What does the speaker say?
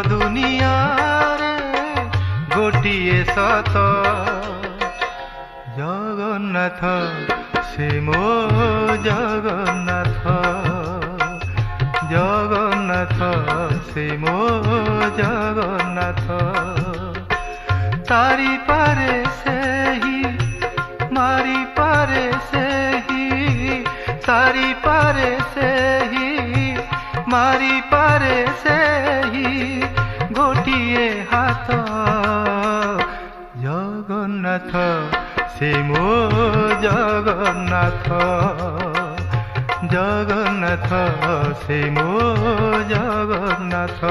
दुनियारे गोटिए सत जगन्नाथ से मो जगन्नाथ जगन्नाथ से मो जगन्नाथ तारी पारे से ही मारी पारे से ही तारी पारे से ही मारी पारे से ही गोटिए हाथ जगन्नाथ से मो जगन्नाथ जगन्नाथ से मो जगन्नाथ।